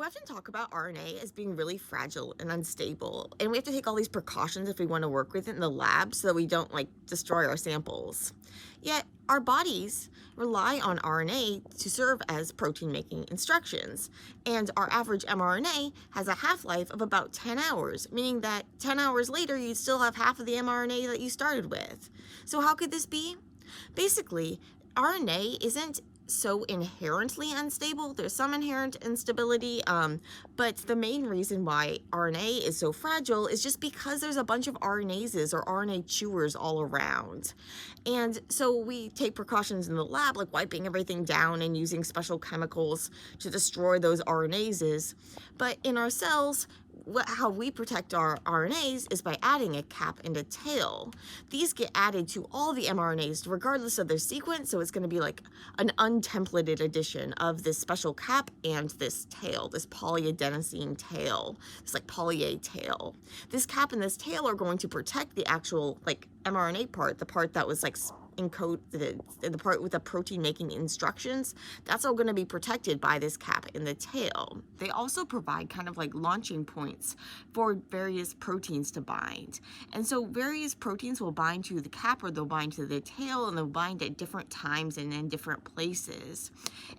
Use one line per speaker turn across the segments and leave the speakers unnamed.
often talk about RNA as being really fragile and unstable, and we have to take all these precautions if we want to work with it in the lab so that we don't destroy our samples. Yet, our bodies rely on RNA to serve as protein making instructions, and our average mRNA has a half-life of about 10 hours, meaning that 10 hours later you still have half of the mRNA that you started with. So how could this be? Basically, RNA isn't so inherently unstable. There's some inherent instability, but the main reason why RNA is so fragile is just because there's a bunch of RNases or RNA chewers all around. And so we take precautions in the lab, like wiping everything down and using special chemicals to destroy those RNases. But in our cells, how we protect our RNAs is by adding a cap and a tail. These get added to all the mRNAs regardless of their sequence, so it's going to be like an untemplated addition of this special cap and this tail, this polyadenosine tail, this poly A tail. This cap and this tail are going to protect the actual mRNA part, the part that was encoded, the part with the protein making instructions. That's all going to be protected by this cap in the tail. They also provide kind of launching points for various proteins to bind. And so various proteins will bind to the cap, or they'll bind to the tail, and they'll bind at different times and in different places.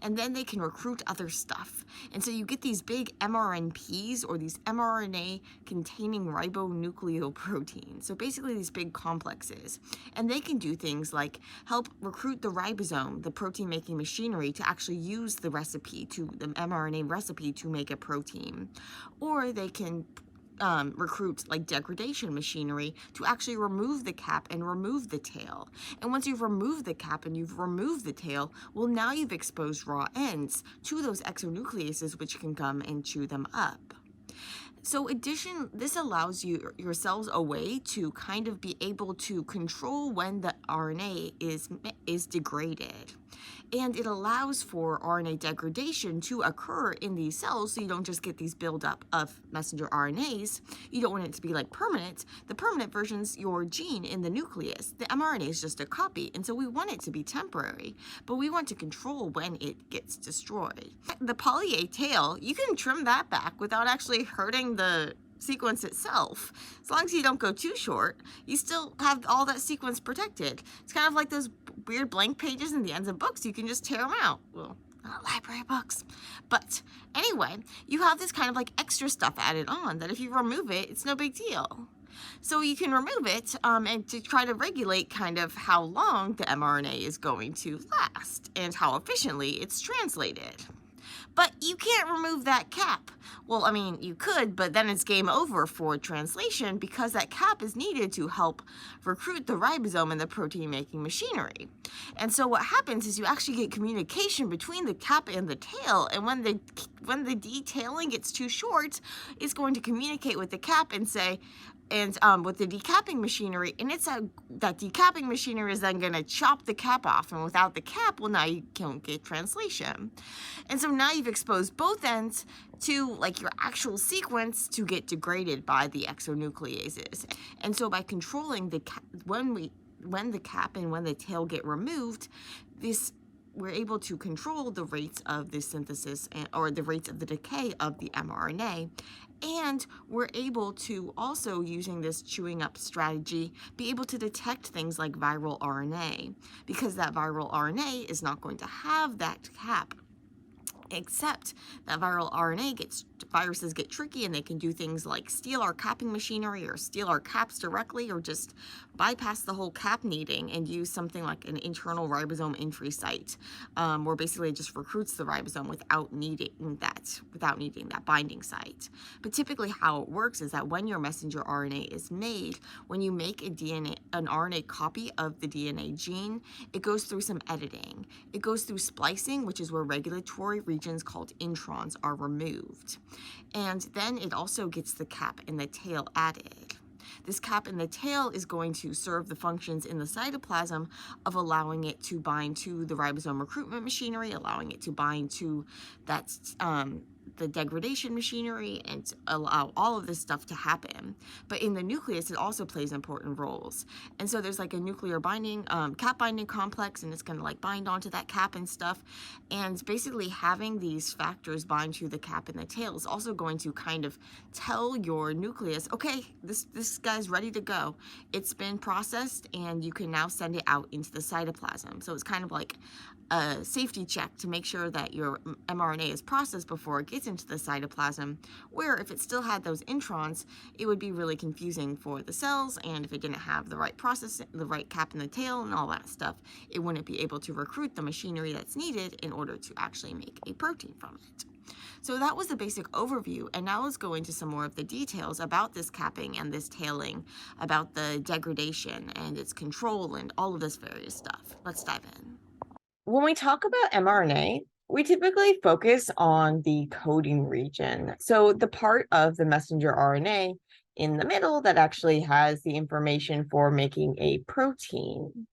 And then they can recruit other stuff. And so you get these big mRNPs, or these mRNA containing ribonucleoproteins. So basically these big complexes. And they can do things like help recruit the ribosome, the protein making machinery, to actually use the mRNA recipe to make a protein. Or they can recruit degradation machinery to actually remove the cap and remove the tail. And once you've removed the cap and you've removed the tail, well, now you've exposed raw ends to those exonucleases, which can come and chew them up. So this allows your cells a way to kind of be able to control when the RNA is degraded. And it allows for RNA degradation to occur in these cells, so you don't just get these buildup of messenger RNAs. You don't want it to be permanent. The permanent version's your gene in the nucleus. The mRNA is just a copy, and so we want it to be temporary, but we want to control when it gets destroyed. The poly A tail, you can trim that back without actually hurting the sequence itself. As long as you don't go too short, you still have all that sequence protected. It's kind of like those weird blank pages in the ends of books. You can just tear them out. Well, not library books. But anyway, you have this kind of extra stuff added on that if you remove it, it's no big deal. So you can remove it and to try to regulate kind of how long the mRNA is going to last and how efficiently it's translated. But you can't remove that cap. Well, I mean, you could, but then it's game over for translation, because that cap is needed to help recruit the ribosome and the protein-making machinery. And so what happens is you actually get communication between the cap and the tail, and when the detailing gets too short, it's going to communicate with the cap and say, with the decapping machinery, and that decapping machinery is then going to chop the cap off, and without the cap, well, now you don't get translation. And so now you've exposed both ends to your actual sequence to get degraded by the exonucleases. And so by controlling when the cap and when the tail get removed, we're able to control the rates of the synthesis or the rates of the decay of the mRNA. And we're able to also, using this chewing up strategy, be able to detect things like viral RNA, because that viral RNA is not going to have that cap. Except that viruses get tricky, and they can do things like steal our capping machinery or steal our caps directly, or just bypass the whole cap needing and use something like an internal ribosome entry site, where basically it just recruits the ribosome without needing that binding site. But typically how it works is that when your messenger RNA is made, when you make an RNA copy of the DNA gene, it goes through some editing. It goes through splicing, which is where regulatory regions called introns are removed. And then it also gets the cap and the tail added. This cap and the tail is going to serve the functions in the cytoplasm of allowing it to bind to the ribosome recruitment machinery, allowing it to bind to the degradation machinery and allow all of this stuff to happen. But in the nucleus, it also plays important roles. And so there's like a nuclear binding, cap binding complex, and it's going to like bind onto that cap and stuff. And basically having these factors bind to the cap and the tail is also going to kind of tell your nucleus, okay, this guy's ready to go. It's been processed and you can now send it out into the cytoplasm. So it's kind of like a safety check to make sure that your mRNA is processed before it gets into the cytoplasm, where if it still had those introns, it would be really confusing for the cells, and if it didn't have the right process, the right cap in the tail and all that stuff, it wouldn't be able to recruit the machinery that's needed in order to actually make a protein from it. So that was the basic overview, and now let's go into some more of the details about this capping and this tailing, about the degradation and its control and all of this various stuff. Let's dive in. When we talk about mRNA, we typically focus on the coding region. So the part of the messenger RNA in the middle that actually has the information for making a protein.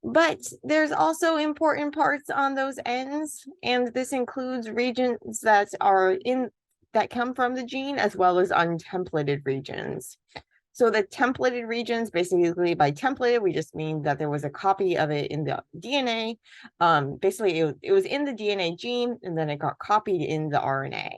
But there's also important parts on those ends, and this includes regions that come from the gene as well as untemplated regions. So the templated regions, basically by templated, we just mean that there was a copy of it in the DNA. Basically, it was in the DNA gene, and then it got copied in the RNA.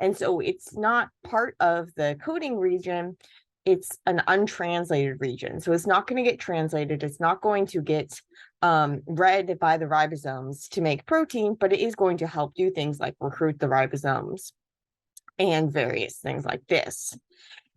And so it's not part of the coding region. It's an untranslated region. So it's not going to get translated. It's not going to get read by the ribosomes to make protein, but it is going to help do things like recruit the ribosomes and various things like this.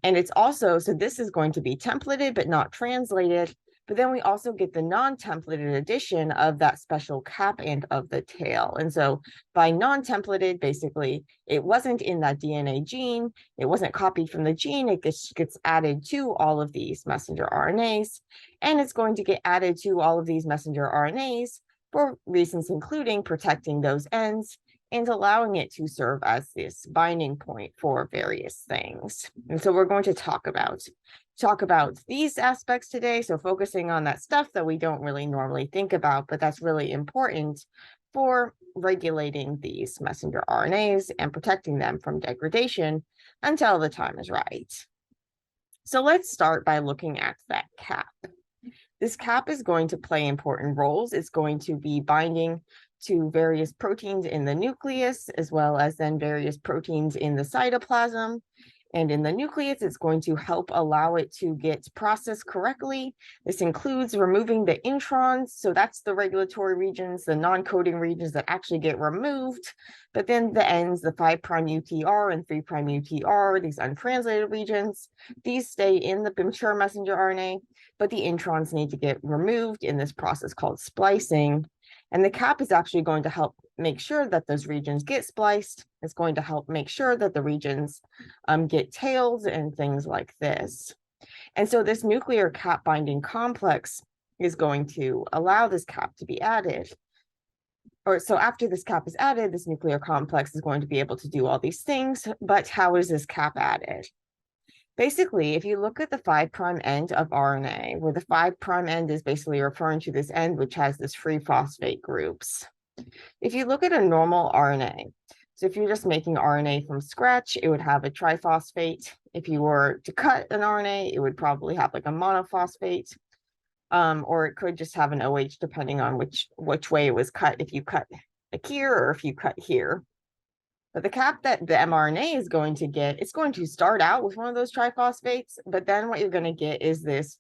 And it's also, so this is going to be templated, but not translated. But then we also get the non-templated addition of that special cap and of the tail. And so by non-templated, basically, it wasn't in that DNA gene. It wasn't copied from the gene. It gets added to all of these messenger RNAs. And it's going to get added to all of these messenger RNAs for reasons including protecting those ends and allowing it to serve as this binding point for various things. And so we're going to talk about these aspects today. So focusing on that stuff that we don't really normally think about, but that's really important for regulating these messenger RNAs and protecting them from degradation until the time is right. So let's start by looking at that cap. This cap is going to play important roles. It's going to be binding to various proteins in the nucleus, as well as then various proteins in the cytoplasm. And in the nucleus, it's going to help allow it to get processed correctly. This includes removing the introns. So that's the regulatory regions, the non-coding regions that actually get removed. But then the ends, the 5' UTR and 3' UTR, these untranslated regions, these stay in the mature messenger RNA, but the introns need to get removed in this process called splicing. And the cap is actually going to help make sure that those regions get spliced. It's going to help make sure that the regions get tails and things like this. And so this nuclear cap binding complex is going to allow this cap to be added. Or so after this cap is added, this nuclear complex is going to be able to do all these things. But how is this cap added? Basically, if you look at the 5' end of RNA, where the 5' end is basically referring to this end, which has this free phosphate groups. If you look at a normal RNA, so if you're just making RNA from scratch, it would have a triphosphate. If you were to cut an RNA, it would probably have like a monophosphate, or it could just have an OH depending on which way it was cut, if you cut like here or if you cut here. But the cap that the mRNA is going to get, it's going to start out with one of those triphosphates, but then what you're going to get is this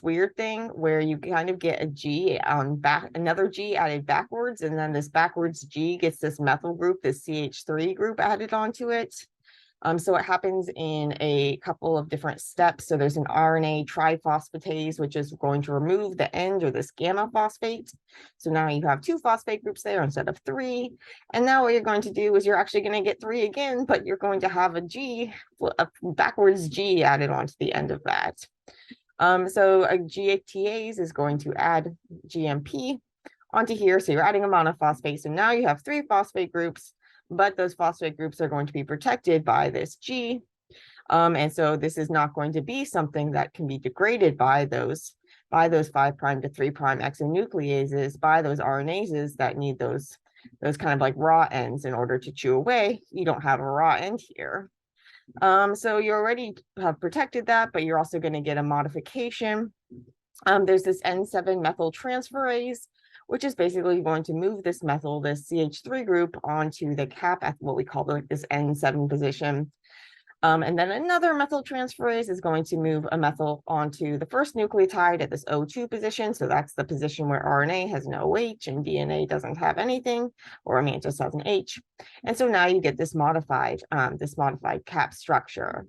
weird thing where you kind of get a G on another G added backwards, and then this backwards G gets this methyl group, this CH3 group added onto it. So it happens in a couple of different steps. So there's an RNA triphosphatase, which is going to remove the end or this gamma phosphate. So now you have 2 phosphate groups there instead of 3. And now what you're going to do is you're actually going to get 3 again, but you're going to have a backwards G added onto the end of that. So a GATase is going to add GMP onto here. So you're adding a monophosphate. So now you have 3 phosphate groups, but those phosphate groups are going to be protected by this G. And so this is not going to be something that can be degraded by those 5' to 3' exonucleases, by those RNases that need those
those kind of like raw ends in order to chew away. You don't have a raw end here. So you already have protected that, but you're also going to get a modification. There's this N7 methyl transferase, which is basically going to move this methyl, this CH3 group, onto the cap at what we call this N7 position. And then another methyl transferase is going to move a methyl onto the first nucleotide at this O2 position. So that's the position where RNA has no H and DNA doesn't have anything, or I mean, it just has an H. And so now you get this modified cap structure.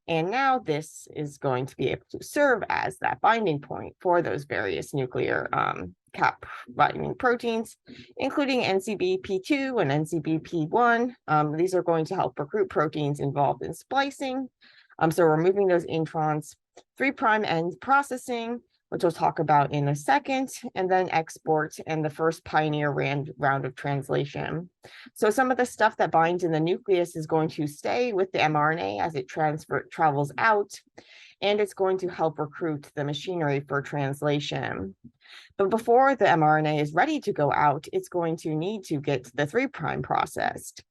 And now this is going to be able to serve as that binding point for those various nuclear cap binding proteins, including NCBP2 and NCBP1. These are going to help recruit proteins involved in splicing. So removing those introns, 3' end processing, which we'll talk about in a second, and then export and the first pioneer round of translation. So some of the stuff that binds in the nucleus is going to stay with the mRNA as it travels out, and it's going to help recruit the machinery for translation. But before the mRNA is ready to go out, it's going to need to get the 3' processed.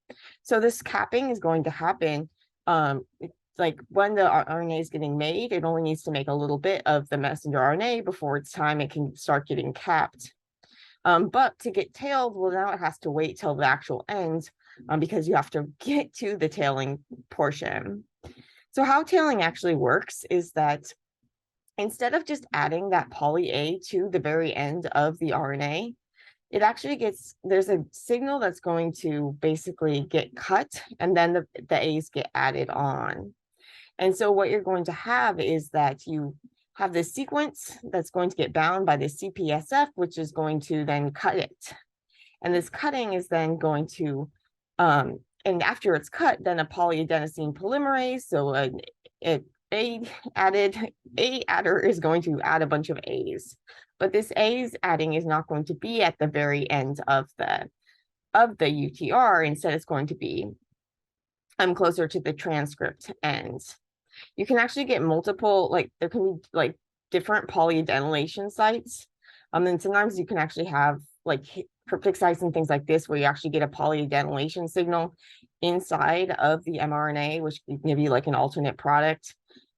So this capping is going to happen like when the RNA is getting made, it only needs to make a little bit of the messenger RNA before it's time it can start getting capped. But to get tailed, well, now it has to wait till the actual end because you have to get to the tailing portion. So how tailing actually works is that instead of just adding that poly A to the very end of the RNA, it actually there's a signal that's going to basically get cut, and then the A's get added on. And so what you're going to have is that you have this sequence that's going to get bound by the CPSF, which is going to then cut it. And this cutting is then going to, and after it's cut, then a polyadenosine polymerase, so A adder is going to add a bunch of A's. But this A's adding is not going to be at the very end of the UTR. Instead, it's going to be closer to the transcript end. You can actually get multiple, like there can be like different polyadenylation sites. And sometimes you can actually have like cryptic sites and things like this where you actually get a polyadenylation signal inside of the mRNA, which can give you like an alternate product.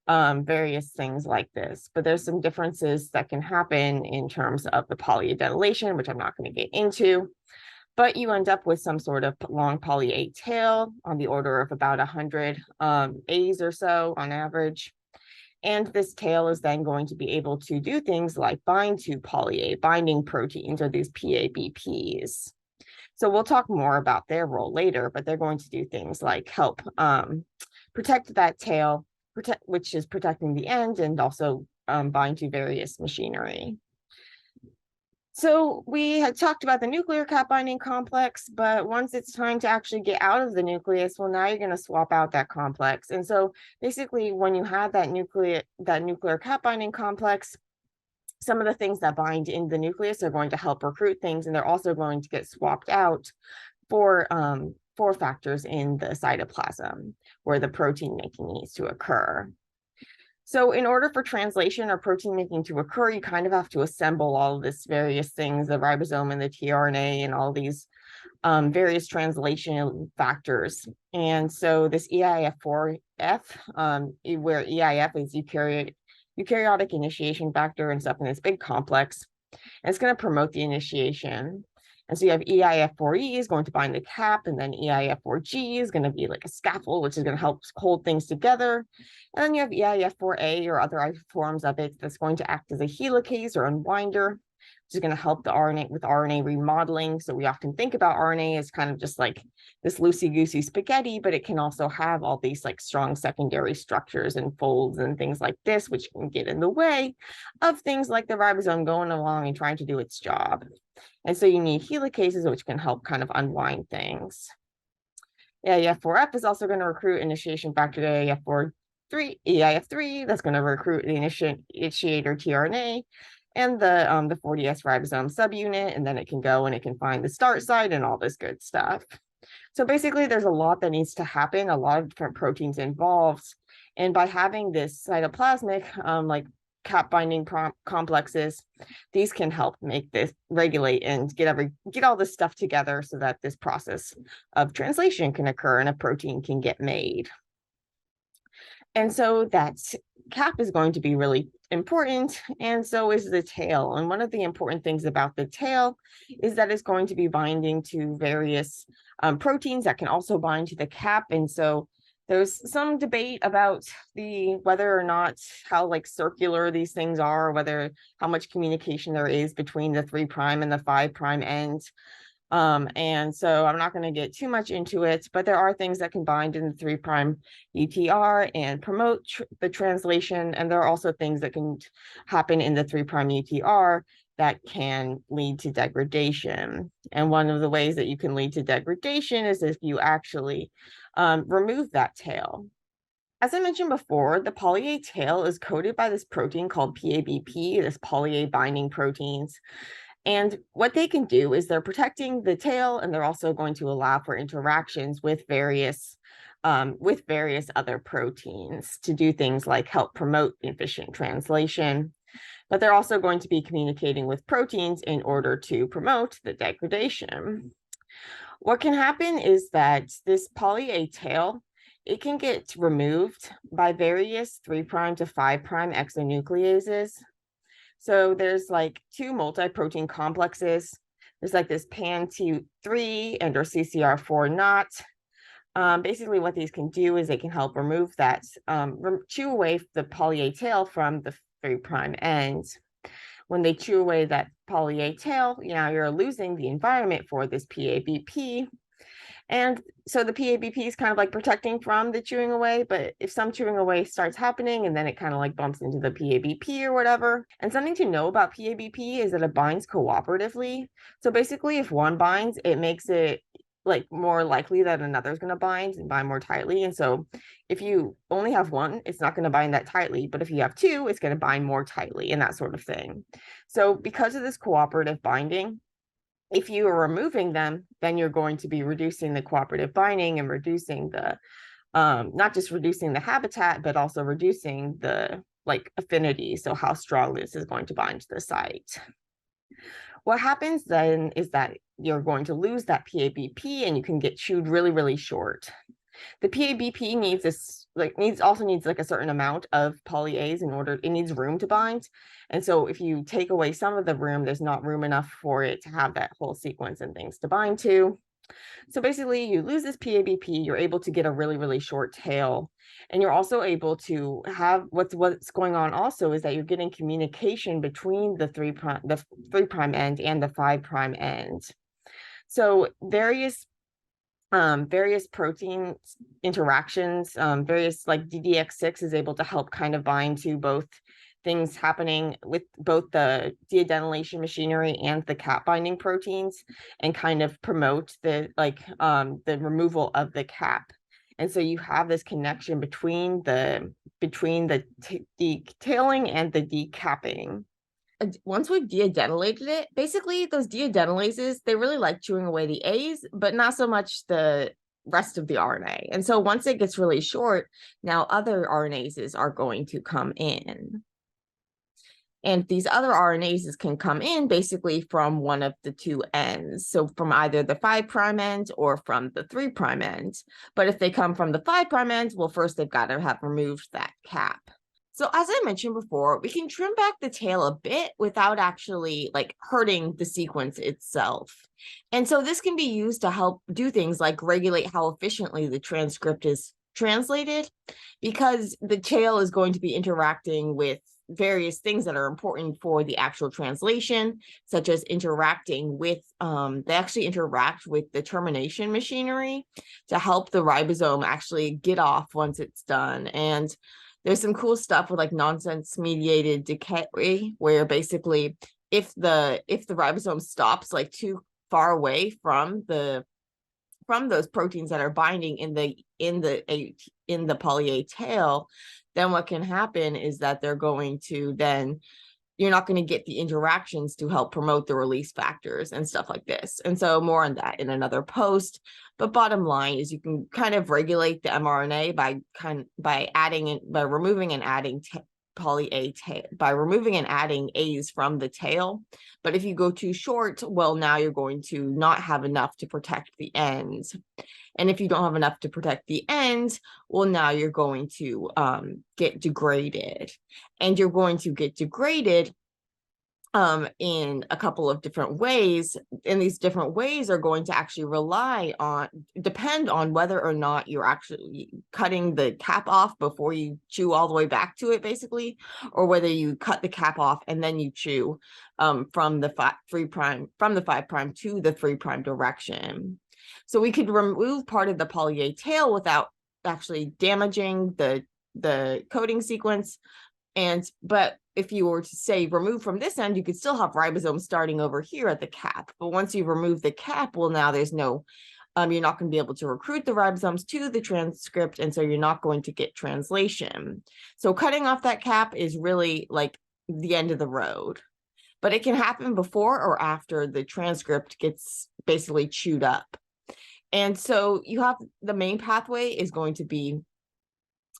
Various things like this, but there's some differences that can happen in terms of the polyadenylation, which I'm not going to get into, but you end up with some sort of long poly A tail on the order of about 100 A's or so on average. And this tail is then going to be able to do things like bind to poly A binding proteins, or these PABPs. So we'll talk more about their role later, but they're going to do things like help protect that tail, which is protecting the end, and also bind to various machinery. So we had talked about the nuclear cap binding complex, but once it's time to actually get out of the nucleus, well, now you're going to swap out that complex. And so basically, when you have that nuclear cap binding complex, some of the things that bind in the nucleus are going to help recruit things, and they're also going to get swapped out for factors in the cytoplasm where the protein making needs to occur. So in order for translation or protein making to occur, you kind of have to assemble all of this various things, the ribosome and the tRNA and all these various translation factors. And so this EIF4F, where EIF is eukaryotic initiation factor and stuff in this big complex, and it's going to promote the initiation. And so you have EIF4E is going to bind the cap, and then EIF4G is going to be like a scaffold, which is going to help hold things together. And then you have EIF4A or other forms of it that's going to act as a helicase or unwinder, which is going to help the RNA with RNA remodeling. So we often think about RNA as kind of just like this loosey-goosey spaghetti, but it can also have all these like strong secondary structures and folds and things like this, which can get in the way of things like the ribosome going along and trying to do its job. And so you need helicases, which can help kind of unwind things. EIF4F is also going to recruit initiation factor EIF3, that's going to recruit the initiator tRNA and the 40S ribosome subunit, and then it can go and it can find the start site and all this good stuff. So basically, there's a lot that needs to happen, a lot of different proteins involved. And by having this cytoplasmic, like, cap binding complexes. These can help make this regulate and get all this stuff together so that this process of translation can occur and a protein can get made. And so that cap is going to be really important, and so is the tail. And one of the important things about the tail is that it's going to be binding to various proteins that can also bind to the cap. And so there's some debate about whether or not how like circular these things are, whether how much communication there is between the 3' and the 5' ends. And so I'm not going to get too much into it, but there are things that can bind in the 3' UTR and promote the translation. And there are also things that can happen in the 3' UTR that can lead to degradation. And one of the ways that you can lead to degradation is if you actually remove that tail. As I mentioned before, the poly A tail is coated by this protein called PABP, this poly A binding proteins. And what they can do is they're protecting the tail, and they're also going to allow for interactions with various other proteins to do things like help promote efficient translation. But they're also going to be communicating with proteins in order to promote the degradation. What can happen is that this poly A tail, it can get removed by various 3' to 5' exonucleases. So there's like 2 multi-protein complexes. There's like this PAN-T3 and or CCR4 knot. Basically what these can do is they can help remove that, chew away the poly A tail from the 3' ends. When they chew away that poly A tail, you're losing the environment for this PABP. And so the PABP is kind of like protecting from the chewing away, but if some chewing away starts happening and then it kind of like bumps into the PABP or whatever. And something to know about PABP is that it binds cooperatively. So basically if one binds, it makes it like more likely that another is going to bind and bind more tightly. And so if you only have one, it's not going to bind that tightly, but if you have 2, it's going to bind more tightly and that sort of thing. So because of this cooperative binding, if you are removing them, then you're going to be reducing the cooperative binding and reducing the not just reducing the habitat, but also reducing the like affinity, so how strong this is going to bind to the site. What happens then is that you're going to lose that PABP and you can get chewed really, really short. The PABP also needs like a certain amount of poly A's in order, it needs room to bind. And so if you take away some of the room, there's not room enough for it to have that whole sequence and things to bind to. So basically you lose this PABP, you're able to get a really, really short tail. And you're also able to have what's going on also is that you're getting communication between the 3' end and the 5' end. So various protein interactions, various like DDX6 is able to help kind of bind to both things happening with both the deadenylation machinery and the cap binding proteins and kind of promote the removal of the cap. And so you have this connection between the detailing and the decapping.
Once we've deadenylated it, basically those deadenylases, they really like chewing away the A's, but not so much the rest of the RNA. And so once it gets really short, now other RNases are going to come in. And these other RNases can come in basically from one of the 2 ends. So from either the 5' end or from the 3' end. But if they come from the 5' end, well, first they've got to have removed that cap. So as I mentioned before, we can trim back the tail a bit without actually like hurting the sequence itself. And so this can be used to help do things like regulate how efficiently the transcript is translated, because the tail is going to be interacting with various things that are important for the actual translation, such as interacting with, they actually interact with the termination machinery to help the ribosome actually get off once it's done. And there's some cool stuff with like nonsense mediated decay, where basically if the ribosome stops like too far away from those proteins that are binding in the poly A tail, then what can happen is that they're going to you're not going to get the interactions to help promote the release factors and stuff like this. And so more on that in another post. But bottom line is you can kind of regulate the mRNA by removing and adding poly A tail by removing and adding A's from the tail. But if you go too short, well, now you're going to not have enough to protect the ends. And if you don't have enough to protect the ends, well, now you're going to get degraded. And you're going to get degraded in a couple of different ways. And these different ways are going to actually depend on whether or not you're actually cutting the cap off before you chew all the way back to it, basically, or whether you cut the cap off and then you chew from the 5' to the 3' direction. So we could remove part of the poly A tail without actually damaging the coding sequence. But if you were to say remove from this end, you could still have ribosomes starting over here at the cap. But once you remove the cap, well, now there's no, you're not going to be able to recruit the ribosomes to the transcript. And so you're not going to get translation. So cutting off that cap is really like the end of the road. But it can happen before or after the transcript gets basically chewed up. And so you have the main pathway is going to be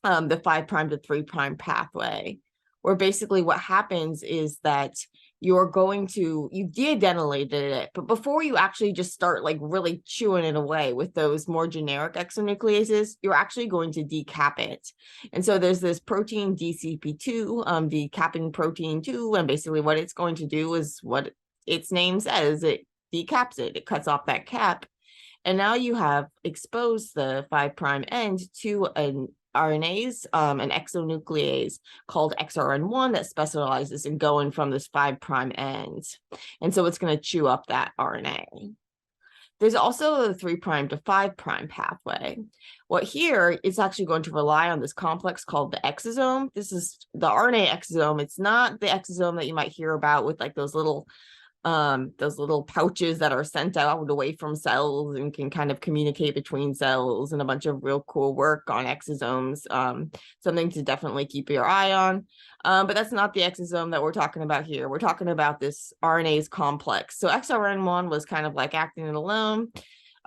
the 5' to 3' pathway, where basically what happens is that you've de-adenylated it, but before you actually just start like really chewing it away with those more generic exonucleases, you're actually going to decap it. And so there's this protein DCP2, decapping protein 2, and basically what it's going to do is what its name says, it decaps it, it cuts off that cap. And now you have exposed the 5' end to an RNase, an exonuclease called XRN1 that specializes in going from this 5' end. And so it's going to chew up that RNA. There's also the 3' to 5' pathway. What here is actually going to rely on this complex called the exosome. This is the RNA exosome. It's not the exosome that you might hear about with like those little pouches that are sent out away from cells and can kind of communicate between cells, and a bunch of real cool work on exosomes, something to definitely keep your eye on. But that's not the exosome that we're talking about here. We're talking about this RNase complex. So XRN1 was kind of like acting alone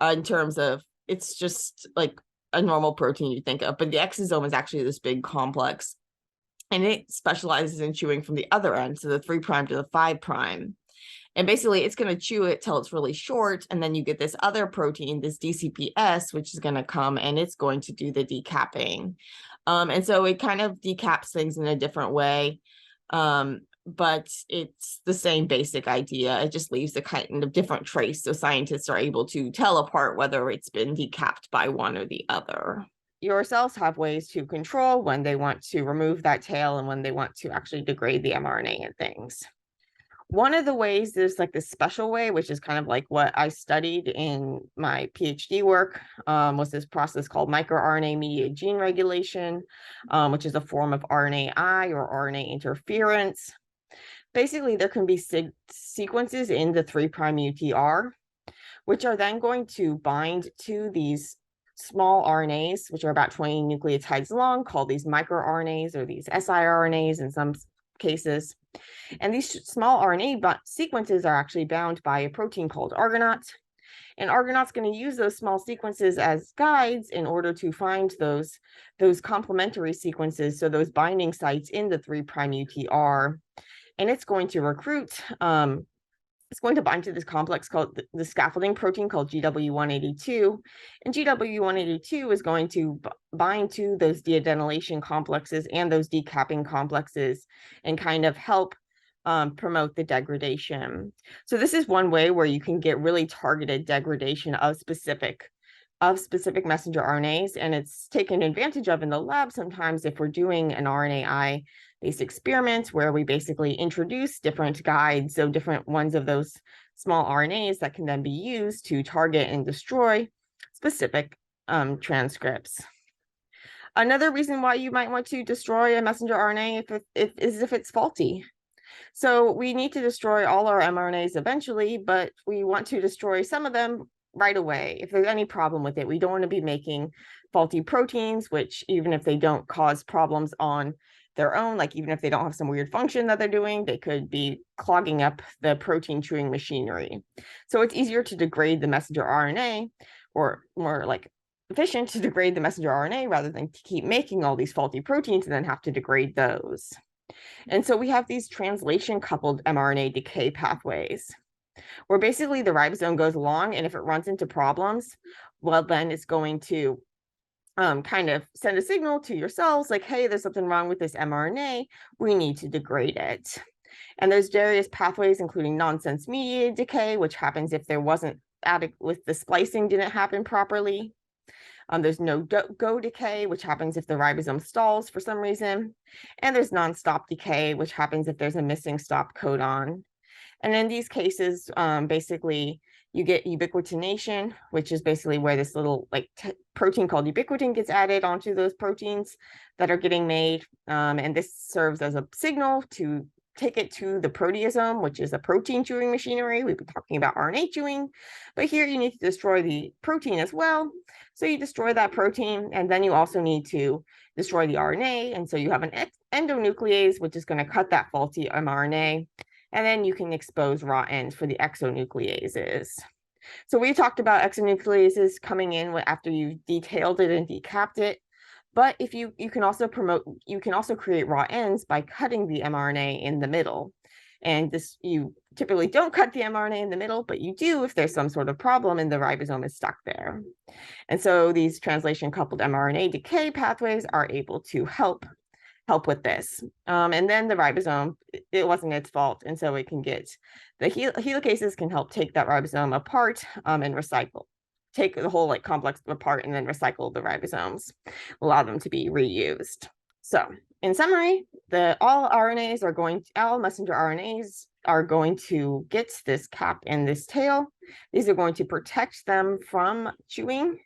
in terms of it's just like a normal protein you think of, but the exosome is actually this big complex, and it specializes in chewing from the other end, so the 3' to the 5'. And basically, it's going to chew it till it's really short. And then you get this other protein, this DCPS, which is going to come and it's going to do the decapping. And so it kind of decaps things in a different way. But it's the same basic idea. It just leaves a kind of different trace. So scientists are able to tell apart whether it's been decapped by one or the other.
Your cells have ways to control when they want to remove that tail and when they want to actually degrade the mRNA and things. One of the ways is like this special way, which is kind of like what I studied in my PhD work, was this process called microRNA mediated gene regulation, which is a form of RNAi or RNA interference. Basically, there can be sequences in the 3' UTR, which are then going to bind to these small RNAs, which are about 20 nucleotides long, called these microRNAs or these siRNAs in some cases. And these small RNA sequences are actually bound by a protein called Argonaute. And Argonaut's going to use those small sequences as guides in order to find those complementary sequences, so those binding sites in the 3' UTR. And it's going to recruit, it's going to bind to this complex called the scaffolding protein called GW182. And GW182 is going to bind to those de-adenylation complexes and those decapping complexes and kind of help promote the degradation. So this is one way where you can get really targeted degradation of specific messenger RNAs, and it's taken advantage of in the lab sometimes if we're doing an RNAi based experiment where we basically introduce different guides, so different ones of those small RNAs that can then be used to target and destroy specific transcripts. Another reason why you might want to destroy a messenger RNA is if it's faulty. So we need to destroy all our mRNAs eventually, but we want to destroy some of them right away. If there's any problem with it, we don't want to be making faulty proteins, which even if they don't cause problems on their own, like even if they don't have some weird function that they're doing, they could be clogging up the protein chewing machinery. So it's easier to degrade the messenger RNA, or more like efficient to degrade the messenger RNA rather than to keep making all these faulty proteins and then have to degrade those. And so we have these translation coupled mRNA decay pathways where basically the ribosome goes along, and if it runs into problems, well, then it's going to kind of send a signal to your cells like, hey, there's something wrong with this mRNA. We need to degrade it. And there's various pathways, including nonsense mediated decay, which happens if there wasn't adequate, the splicing didn't happen properly. There's no go decay, which happens if the ribosome stalls for some reason. And there's non-stop decay, which happens if there's a missing stop codon. And in these cases, basically, you get ubiquitination, which is basically where this little like protein called ubiquitin gets added onto those proteins that are getting made. And this serves as a signal to take it to the proteasome, which is a protein chewing machinery. We've been talking about RNA chewing, but here you need to destroy the protein as well. So you destroy that protein, and then you also need to destroy the RNA. And so you have an endonuclease, which is going to cut that faulty mRNA. And then you can expose raw ends for the exonucleases. So we talked about exonucleases coming in after you've detailed it and decapped it. But if you can also create raw ends by cutting the mRNA in the middle. And this, you typically don't cut the mRNA in the middle, but you do if there's some sort of problem and the ribosome is stuck there. And so these translation coupled mRNA decay pathways are able to help with this. And then the ribosome, it wasn't its fault. And so it can get, the helicases can help take that ribosome apart and recycle, take the whole like complex apart and then recycle the ribosomes, allow them to be reused. So in summary, all messenger RNAs are going to get this cap and this tail. These are going to protect them from chewing.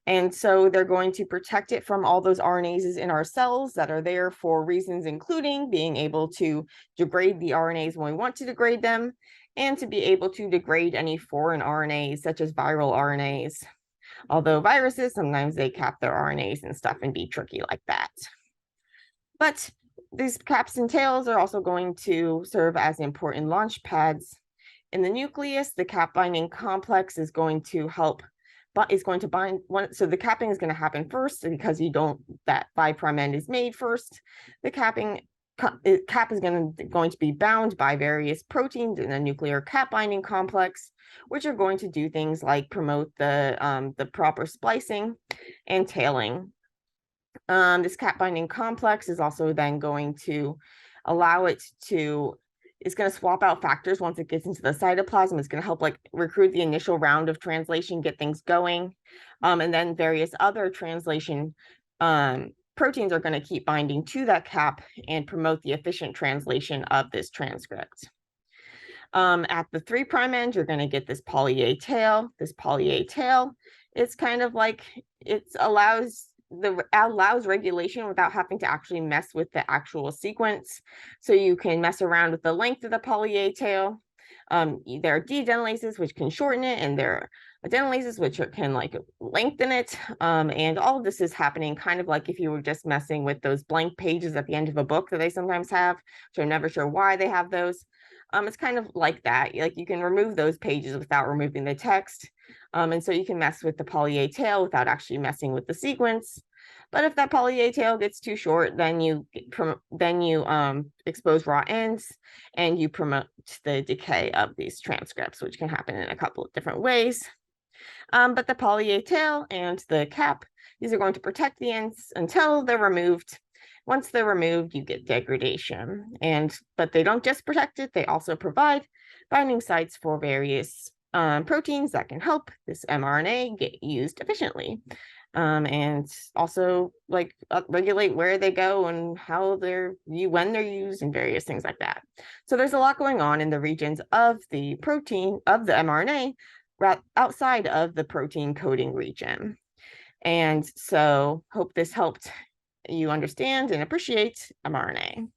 And so they're going to protect it from all those RNases in our cells that are there for reasons including being able to degrade the RNAs when we want to degrade them, and to be able to degrade any foreign RNAs such as viral RNAs. Although viruses, sometimes they cap their RNAs and stuff and be tricky like that. But these caps and tails are also going to serve as important launch pads. In the nucleus, the cap binding complex is going to help, but is going to bind one. So the capping is going to happen first because that 5' end is made first. The cap is going to be bound by various proteins in the nuclear cap binding complex, which are going to do things like promote the proper splicing and tailing. This cap binding complex is also then going to allow it to, it's going to swap out factors once it gets into the cytoplasm. It's going to help like recruit the initial round of translation, get things going. And then various other translation proteins are going to keep binding to that cap and promote the efficient translation of this transcript. At the 3' end, you're going to get this poly A tail. This poly A tail, it's kind of like, it allows regulation without having to actually mess with the actual sequence. So you can mess around with the length of the poly A tail. There are deadenylases which can shorten it, and there are adenylases which can like lengthen it. And all of this is happening kind of like if you were just messing with those blank pages at the end of a book that they sometimes have, which I'm never sure why they have those. It's kind of like that. Like you can remove those pages without removing the text. And so you can mess with the poly A tail without actually messing with the sequence. But if that poly A tail gets too short, then you expose raw ends and you promote the decay of these transcripts, which can happen in a couple of different ways. But the poly A tail and the cap, these are going to protect the ends until they're removed. Once they're removed, you get degradation. But they don't just protect it, they also provide binding sites for various proteins that can help this mRNA get used efficiently. And also like regulate where they go and how when they're used and various things like that. So there's a lot going on in the regions of the protein of the mRNA outside of the protein coding region. And so hope this helped you understand and appreciate mRNA.